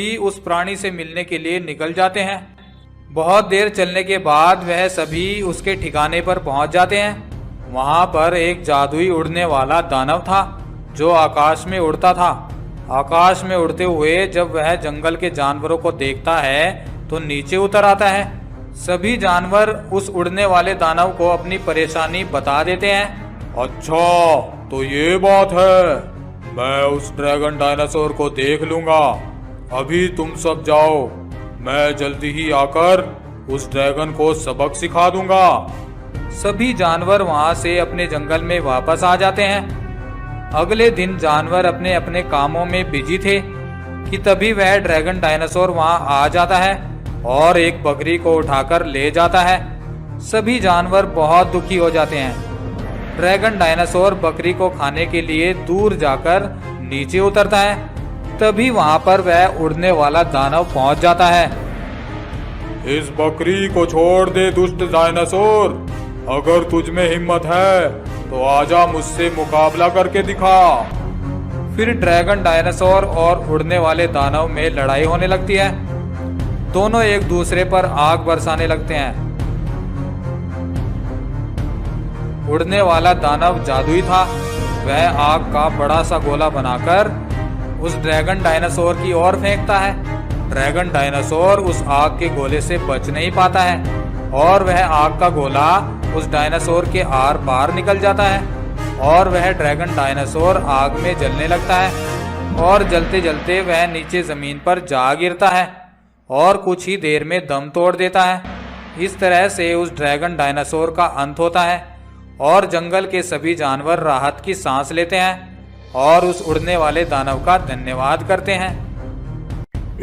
ही उस प्राणी से मिलने के लिए निकल जाते हैं। बहुत देर चलने के बाद वह सभी उसके ठिकाने पर पहुंच जाते हैं। वहां पर एक जादुई उड़ने वाला दानव था जो आकाश में उड़ता था। आकाश में उड़ते हुए जब वह जंगल के जानवरों को देखता है तो नीचे उतर आता है। सभी जानवर उस उड़ने वाले दानव को अपनी परेशानी बता देते हैं। अच्छा तो ये बात है, मैं उस ड्रैगन डायनासोर को देख लूंगा। अभी तुम सब जाओ, मैं जल्दी ही आकर उस ड्रैगन को सबक सिखा दूंगा। सभी जानवर वहां से अपने जंगल में वापस आ जाते हैं। अगले दिन जानवर अपने अपने कामों में बिजी थे कि तभी वह ड्रैगन डायनासोर वहां आ जाता है और एक बकरी को उठाकर ले जाता है। सभी जानवर बहुत दुखी हो जाते हैं। ड्रैगन डायनासोर बकरी को खाने के लिए दूर जाकर नीचे उतरता है। तभी वहां पर वह उड़ने वाला दानव पहुंच जाता है। इस बकरी को छोड़ दे दुष्ट डायनासोर, अगर तुझ में हिम्मत है तो आजा मुझसे मुकाबला करके दिखा। फिर ड्रैगन डायनासोर और उड़ने वाले दानव में लड़ाई होने लगती है। दोनों एक दूसरे पर आग बरसाने लगते हैं। उड़ने वाला दानव जादुई था। वह आग का बड़ा सा गोला बनाकर उस ड्रैगन डायनासोर की ओर फेंकता है। ड्रैगन डायनासोर उस आग के गोले से बच नहीं पाता है और वह आग का गोला उस डायनासोर के आर पार निकल जाता है और वह ड्रैगन डायनासोर आग में जलने लगता है और जलते जलते वह नीचे जमीन पर जा गिरता है और कुछ ही देर में दम तोड़ देता है। इस तरह से उस ड्रैगन डायनासोर का अंत होता है और जंगल के सभी जानवर राहत की सांस लेते हैं और उस उड़ने वाले दानव का धन्यवाद करते हैं।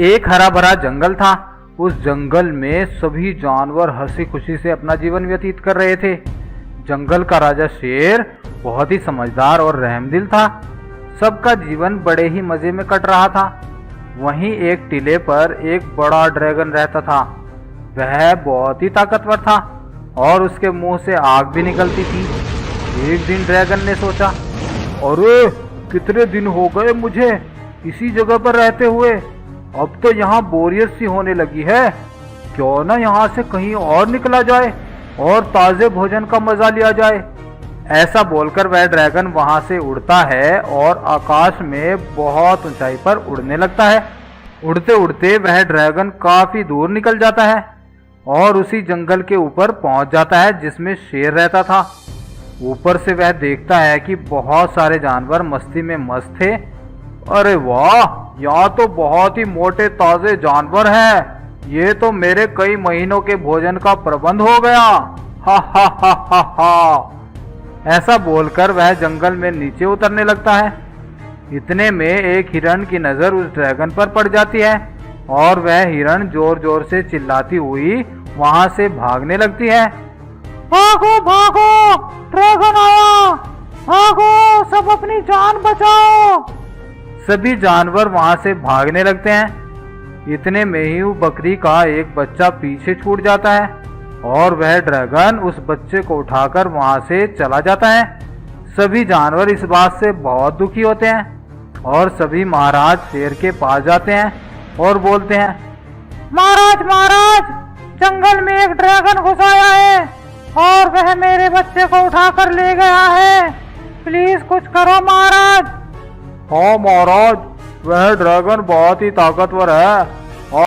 एक हरा भरा जंगल था। उस जंगल में सभी जानवर हंसी खुशी से अपना जीवन व्यतीत कर रहे थे। जंगल का राजा शेर बहुत ही समझदार और रहमदिल था। सबका जीवन बड़े ही मजे में कट रहा था। वहीं एक टीले पर एक बड़ा ड्रैगन रहता था। वह बहुत ही ताकतवर था और उसके मुंह से आग भी निकलती थी। एक दिन ड्रैगन ने सोचा, अरे कितने दिन हो गए मुझे इसी जगह पर रहते हुए, अब तो यहाँ बोरियत सी होने लगी है। क्यों ना यहाँ से कहीं और निकला जाए और ताजे भोजन का मजा लिया जाए। ऐसा बोलकर वह ड्रैगन वहां से उड़ता है और आकाश में बहुत ऊंचाई पर उड़ने लगता है। उड़ते उड़ते वह ड्रैगन काफी दूर निकल जाता है और उसी जंगल के ऊपर पहुंच जाता है जिसमें शेर रहता था। ऊपर से वह देखता है कि बहुत सारे जानवर मस्ती में मस्त थे। अरे वाह, यहाँ तो बहुत ही मोटे ताजे जानवर हैं। ये तो मेरे कई महीनों के भोजन का प्रबंध हो गया। हा हा हा हा हा। ऐसा बोलकर वह जंगल में नीचे उतरने लगता है। इतने में एक हिरण की नजर उस ड्रैगन पर पड़ जाती है और वह हिरण जोर जोर से चिल्लाती हुई वहां से भागने लगती है। भागो भागो, ड्रैगन आया, भागो सब अपनी जान बचाओ। सभी जानवर वहां से भागने लगते हैं। इतने में ही बकरी का एक बच्चा पीछे छूट जाता है और वह ड्रैगन उस बच्चे को उठाकर वहां से चला जाता है। सभी जानवर इस बात से बहुत दुखी होते हैं और सभी महाराज शेर के पास जाते हैं और बोलते हैं, महाराज महाराज, जंगल में एक ड्रैगन घुस आया है और वह मेरे बच्चे को उठाकर ले गया है। प्लीज कुछ करो महाराज। हाँ महाराज, वह ड्रैगन बहुत ही ताकतवर है